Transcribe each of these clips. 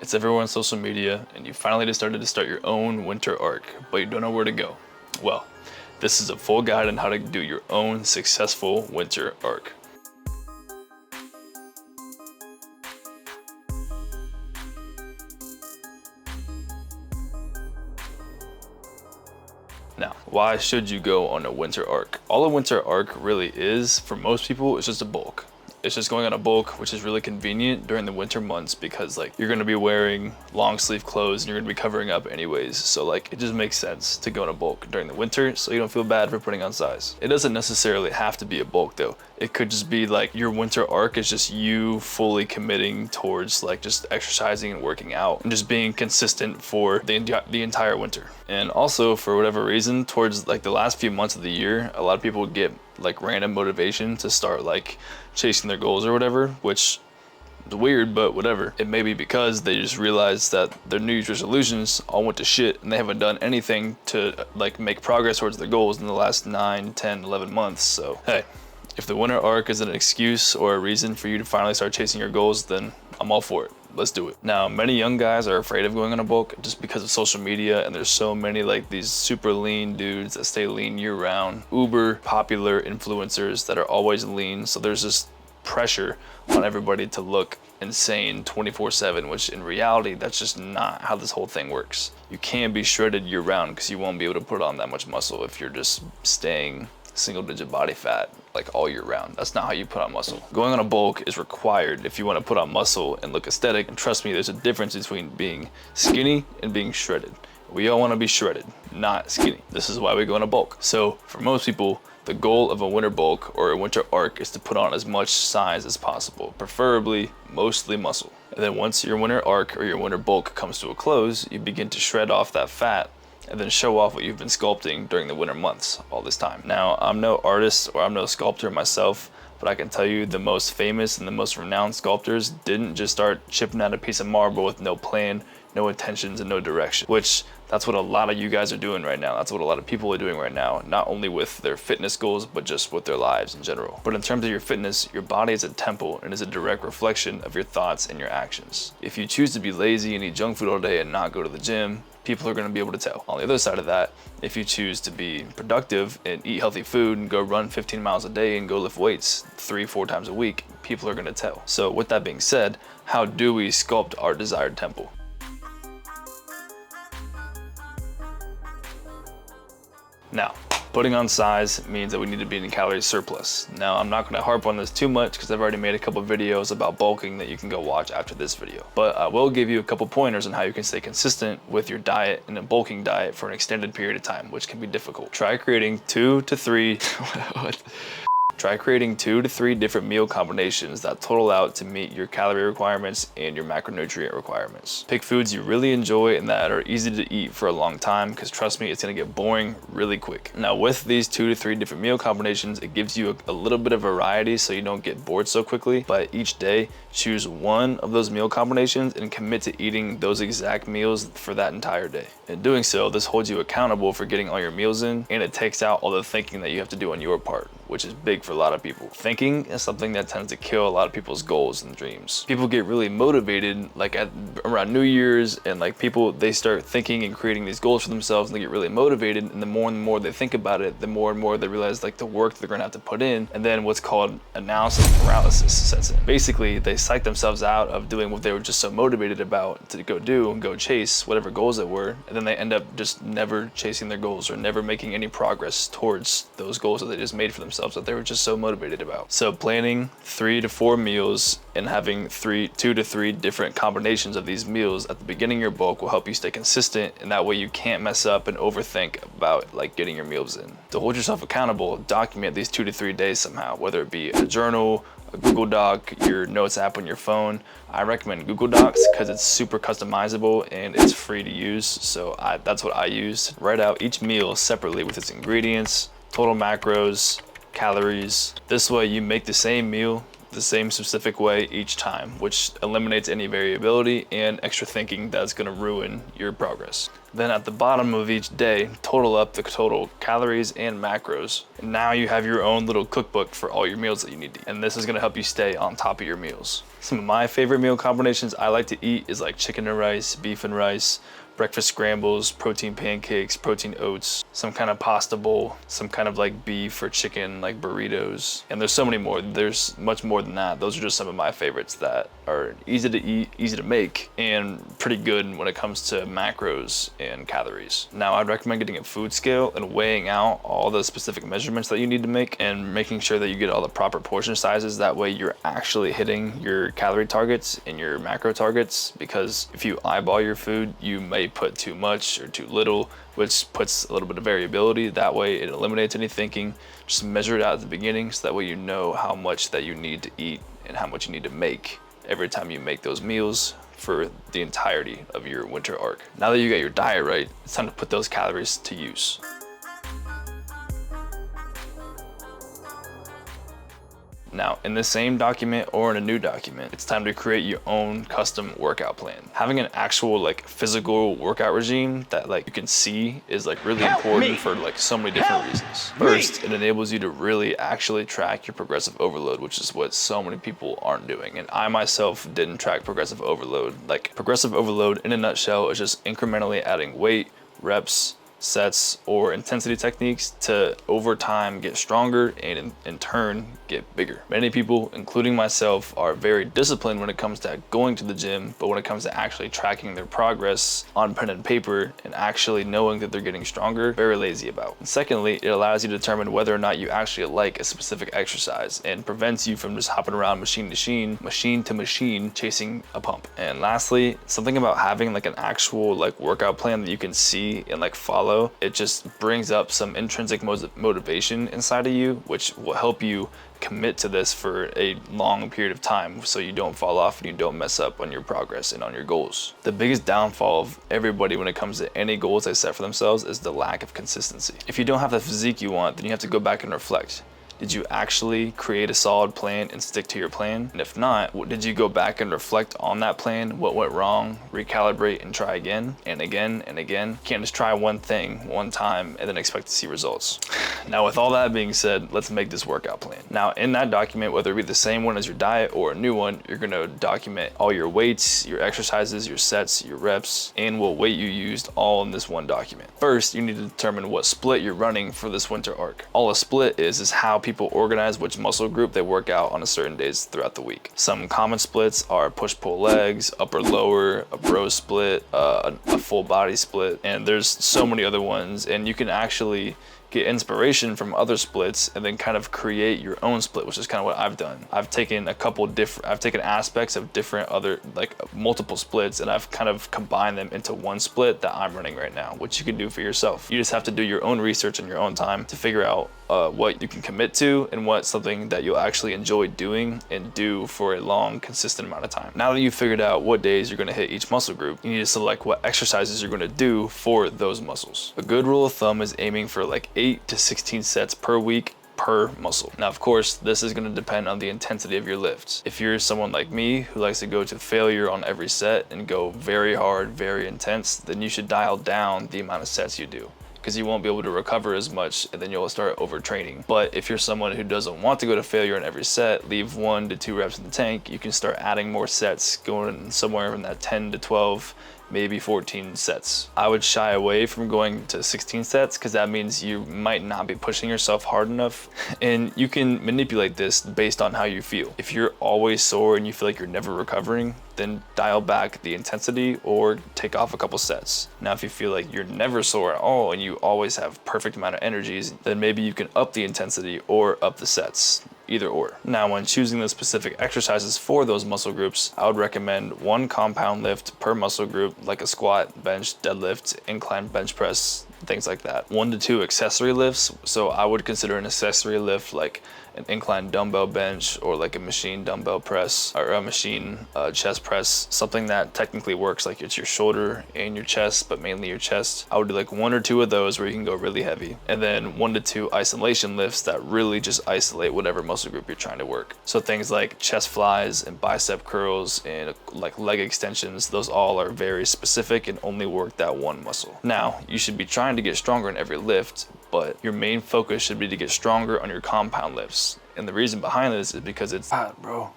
It's everywhere on social media, and you finally decided to start your own winter arc, but you don't know where to go. Well, this is a full guide on how to do your own successful winter arc. Now, why should you go on a winter arc? All a winter arc really is, for most people, is just a bulk. It's just going on a bulk, which is really convenient during the winter months because like you're gonna be wearing long sleeve clothes and you're gonna be covering up anyways. So like it just makes sense to go on a bulk during the winter so you don't feel bad for putting on size. It doesn't necessarily have to be a bulk though. It could just be like your winter arc is just you fully committing towards like just exercising and working out and just being consistent for the entire winter. And also for whatever reason, towards like the last few months of the year, a lot of people get like random motivation to start like chasing their goals or whatever, which is weird, but whatever. It may be because they just realized that their New Year's resolutions all went to shit and they haven't done anything to like make progress towards their goals in the last 9, 10, 11 months. So hey, if the winter arc is an excuse or a reason for you to finally start chasing your goals, then I'm all for it. Let's do it. Now, many young guys are afraid of going on a bulk just because of social media, and there's so many like these super lean dudes that stay lean year round, uber popular influencers that are always lean. So there's this pressure on everybody to look insane 24/7, which in reality, that's just not how this whole thing works. You can't be shredded year round because you won't be able to put on that much muscle if you're just staying single-digit body fat like all year round. That's not how you put on muscle. Going on a bulk is required if you want to put on muscle and look aesthetic, and trust me, there's a difference between being skinny and being shredded. We all want to be shredded, not skinny. This is why we go on a bulk. So for most people, the goal of a winter bulk or a winter arc is to put on as much size as possible, preferably mostly muscle. And then once your winter arc or your winter bulk comes to a close, you begin to shred off that fat and then show off what you've been sculpting during the winter months all this time. Now, I'm no artist or I'm no sculptor myself, but I can tell you the most famous and the most renowned sculptors didn't just start chipping out a piece of marble with no plan, no intentions, and no direction, which that's what a lot of you guys are doing right now. That's what a lot of people are doing right now, not only with their fitness goals, but just with their lives in general. But in terms of your fitness, your body is a temple and is a direct reflection of your thoughts and your actions. If you choose to be lazy and eat junk food all day and not go to the gym, people are going to be able to tell. On the other side of that, if you choose to be productive and eat healthy food and go run 15 miles a day and go lift weights 3-4 times a week, people are going to tell. So with that being said, how do we sculpt our desired temple? Now, putting on size means that we need to be in calorie surplus. Now, I'm not gonna harp on this too much because I've already made a couple videos about bulking that you can go watch after this video. But I will give you a couple pointers on how you can stay consistent with your diet and a bulking diet for an extended period of time, which can be difficult. Try creating 2 to 3 Try creating 2 to 3 different meal combinations that total out to meet your calorie requirements and your macronutrient requirements. Pick foods you really enjoy and that are easy to eat for a long time, because trust me, it's gonna get boring really quick. Now with these 2 to 3 different meal combinations, it gives you a little bit of variety so you don't get bored so quickly. But each day, choose one of those meal combinations and commit to eating those exact meals for that entire day. In doing so, this holds you accountable for getting all your meals in, and it takes out all the thinking that you have to do on your part, which is big for a lot of people. Thinking is something that tends to kill a lot of people's goals and dreams. People get really motivated like around New Year's, and like they start thinking and creating these goals for themselves, and they get really motivated, and the more they think about it, the more and more they realize like the work they're gonna have to put in, and then what's called analysis paralysis sets in. Basically, they psych themselves out of doing what they were just so motivated about to go do and go chase whatever goals it were, and then they end up just never chasing their goals or never making any progress towards those goals that they just made for themselves that they were just so motivated about. So planning 3 to 4 meals and having 2 to 3 different combinations of these meals at the beginning of your bulk will help you stay consistent, and that way you can't mess up and overthink about like getting your meals in. To hold yourself accountable, document these 2 to 3 days somehow, whether it be a journal, a Google Doc, your notes app on your phone. I recommend Google Docs because it's super customizable and it's free to use. So that's what I use. Write out each meal separately with its ingredients, total macros, calories. This way you make the same meal the same specific way each time, which eliminates any variability and extra thinking that's gonna ruin your progress. Then at the bottom of each day, total up the total calories and macros. And now you have your own little cookbook for all your meals that you need to eat. And this is gonna help you stay on top of your meals. Some of my favorite meal combinations I like to eat is like chicken and rice, beef and rice, breakfast scrambles, protein pancakes, protein oats, some kind of pasta bowl, some kind of like beef or chicken like burritos. And there's so many more. There's much more than that. Those are just some of my favorites that are easy to eat, easy to make, and pretty good when it comes to macros and calories. Now I'd recommend getting a food scale and weighing out all the specific measurements that you need to make and making sure that you get all the proper portion sizes. That way you're actually hitting your calorie targets and your macro targets, because if you eyeball your food, you may put too much or too little, which puts a little bit of variability. That way it eliminates any thinking. Just measure it out at the beginning, so that way you know how much that you need to eat and how much you need to make every time you make those meals for the entirety of your winter arc. Now that you got your diet right, it's time to put those calories to use. Now, in the same document or in a new document, it's time to create your own custom workout plan. Having an actual like physical workout regime that like you can see is like really important for like so many different reasons. First, it enables you to really actually track your progressive overload, which is what so many people aren't doing. And I myself didn't track progressive overload. Like progressive overload in a nutshell is just incrementally adding weight, reps, sets, or intensity techniques to over time get stronger and in turn get bigger. Many people, including myself, are very disciplined when it comes to going to the gym, but when it comes to actually tracking their progress on pen and paper and actually knowing that they're getting stronger, very lazy about. And secondly, it allows you to determine whether or not you actually like a specific exercise and prevents you from just hopping around machine to machine chasing a pump. And lastly, something about having like an actual like workout plan that you can see and like follow, it just brings up some intrinsic motivation inside of you, which will help you commit to this for a long period of time, so you don't fall off and you don't mess up on your progress and on your goals. The biggest downfall of everybody when it comes to any goals they set for themselves is the lack of consistency. If you don't have the physique you want, then you have to go back and reflect. Did you actually create a solid plan and stick to your plan? And if not, did you go back and reflect on that plan? What went wrong? Recalibrate and try again and again and again. You can't just try one thing one time and then expect to see results. Now, with all that being said, let's make this workout plan. Now, in that document, whether it be the same one as your diet or a new one, you're gonna document all your weights, your exercises, your sets, your reps, and what weight you used all in this one document. First, you need to determine what split you're running for this winter arc. All a split is how people organize which muscle group they work out on a certain days throughout the week. Some common splits are push-pull legs, upper lower, a bro split, a full body split, and there's so many other ones. And you can actually get inspiration from other splits and then kind of create your own split, which is kind of what I've done. I've taken aspects of different other, like multiple splits, and I've kind of combined them into one split that I'm running right now, which you can do for yourself. You just have to do your own research in your own time to figure out what you can commit to and what's something that you'll actually enjoy doing and do for a long, consistent amount of time. Now that you've figured out what days you're gonna hit each muscle group, you need to select what exercises you're gonna do for those muscles. A good rule of thumb is aiming for like 8 to 16 sets per week per muscle. Now, of course, this is gonna depend on the intensity of your lifts. If you're someone like me who likes to go to failure on every set and go very hard, very intense, then you should dial down the amount of sets you do, because you won't be able to recover as much and then you'll start overtraining. But if you're someone who doesn't want to go to failure in every set, leave 1 to 2 reps in the tank, you can start adding more sets, going somewhere in that 10 to 12, maybe 14 sets. I would shy away from going to 16 sets because that means you might not be pushing yourself hard enough, and you can manipulate this based on how you feel. If you're always sore and you feel like you're never recovering, then dial back the intensity or take off a couple sets. Now, if you feel like you're never sore at all and you always have perfect amount of energies, then maybe you can up the intensity or up the sets. Either or. Now, when choosing the specific exercises for those muscle groups, I would recommend 1 compound lift per muscle group, like a squat, bench, deadlift, incline bench press, things like that. 1 to 2 accessory lifts. So I would consider an accessory lift like an incline dumbbell bench, or like a machine dumbbell press, or a machine chest press, something that technically works like it's your shoulder and your chest, but mainly your chest. I would do like 1 or 2 of those where you can go really heavy, and then 1 to 2 isolation lifts that really just isolate whatever muscle group you're trying to work. So things like chest flies and bicep curls and like leg extensions, those all are very specific and only work that one muscle. Now, you should be trying to get stronger in every lift, but your main focus should be to get stronger on your compound lifts. And the reason behind this is because it's hot, bro.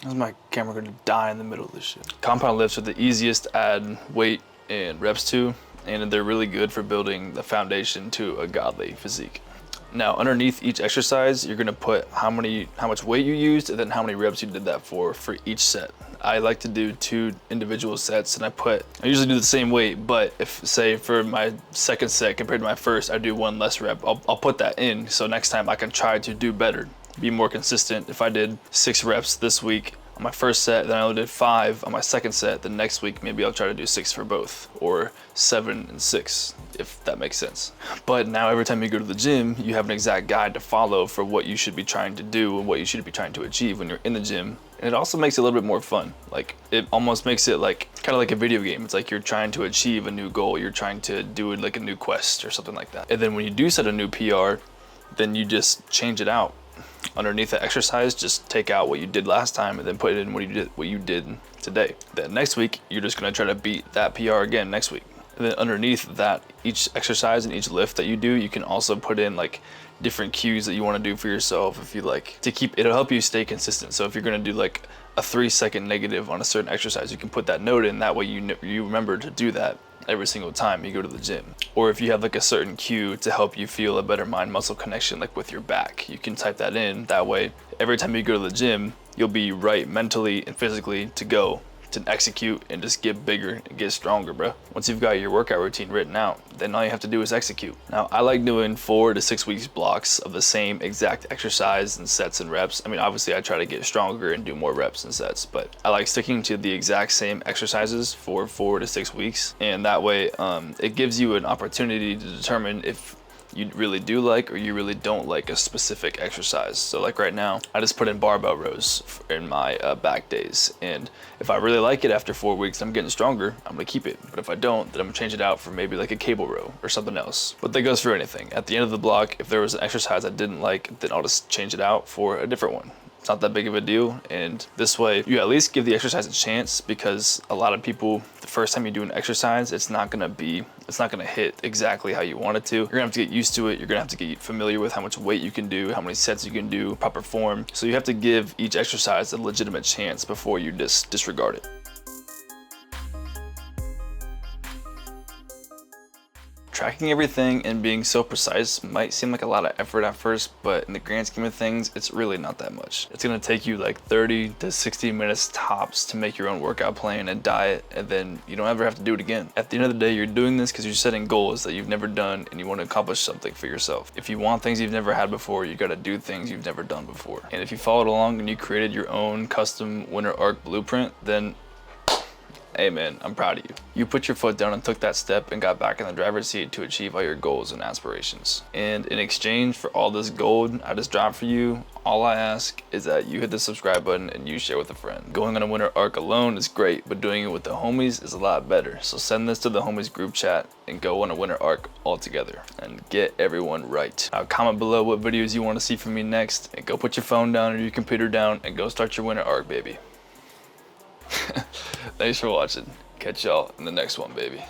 How's my camera gonna die in the middle of this shit? Compound lifts are the easiest to add weight and reps to, and they're really good for building the foundation to a godly physique. Now, underneath each exercise, you're gonna put how much weight you used, and then how many reps you did that for each set. I like to do 2 individual sets, and I usually do the same weight, but if, say, for my second set compared to my first, I do 1 less rep, I'll put that in, so next time I can try to do better, be more consistent. If I did 6 reps this week on my first set, then I only did 5 on my second set, the next week maybe I'll try to do 6 for both, or 7 and 6, if that makes sense. But now every time you go to the gym, you have an exact guide to follow for what you should be trying to do and what you should be trying to achieve when you're in the gym. And it also makes it a little bit more fun. Like, it almost makes it like kind of like a video game. It's like you're trying to achieve a new goal, you're trying to do it like a new quest or something like that. And then when you do set a new PR, then you just change it out. Underneath the exercise, just take out what you did last time and then put in what you did today. Then next week, you're just gonna try to beat that PR again next week. And then underneath that, each exercise and each lift that you do, you can also put in like different cues that you want to do for yourself. If you like to keep, it'll help you stay consistent. So if you're gonna do like a 3-second negative on a certain exercise, you can put that note in. That way you remember to do that every single time you go to the gym. Or if you have like a certain cue to help you feel a better mind muscle connection, like with your back, you can type that in. That way every time you go to the gym, you'll be right mentally and physically to go to execute and just get bigger and get stronger, bro. Once you've got your workout routine written out, then all you have to do is execute. Now, I like doing 4 to 6 weeks blocks of the same exact exercise and sets and reps. I mean, obviously I try to get stronger and do more reps and sets, but I like sticking to the exact same exercises for 4 to 6 weeks. And that way, it gives you an opportunity to determine if you really do like or you really don't like a specific exercise. So like right now, I just put in barbell rows in my back days, and if I really like it after 4 weeks, I'm getting stronger, I'm gonna keep it. But if I don't, then I'm gonna change it out for maybe like a cable row or something else. But that goes for anything. At the end of the block, if there was an exercise I didn't like, then I'll just change it out for a different one. It's not that big of a deal, and this way you at least give the exercise a chance, because a lot of people, the first time you do an exercise, it's not gonna hit exactly how you want it to. You're gonna have to get used to it. You're gonna have to get familiar with how much weight you can do, how many sets you can do, proper form. So you have to give each exercise a legitimate chance before you disregard it. Tracking everything and being so precise might seem like a lot of effort at first, but in the grand scheme of things, it's really not that much. It's gonna take you like 30 to 60 minutes tops to make your own workout plan and diet, and then you don't ever have to do it again. At the end of the day, you're doing this because you're setting goals that you've never done and you want to accomplish something for yourself. If you want things you've never had before, you gotta do things you've never done before. And if you followed along and you created your own custom winter arc blueprint, then hey man, I'm proud of you. You put your foot down and took that step and got back in the driver's seat to achieve all your goals and aspirations. And in exchange for all this gold I just dropped for you, all I ask is that you hit the subscribe button and you share with a friend. Going on a winter arc alone is great, but doing it with the homies is a lot better. So send this to the homies group chat and go on a winter arc all together and get everyone right. Now comment below what videos you want to see from me next, and go put your phone down or your computer down and go start your winter arc, baby. Thanks for watching. Catch y'all in the next one, baby.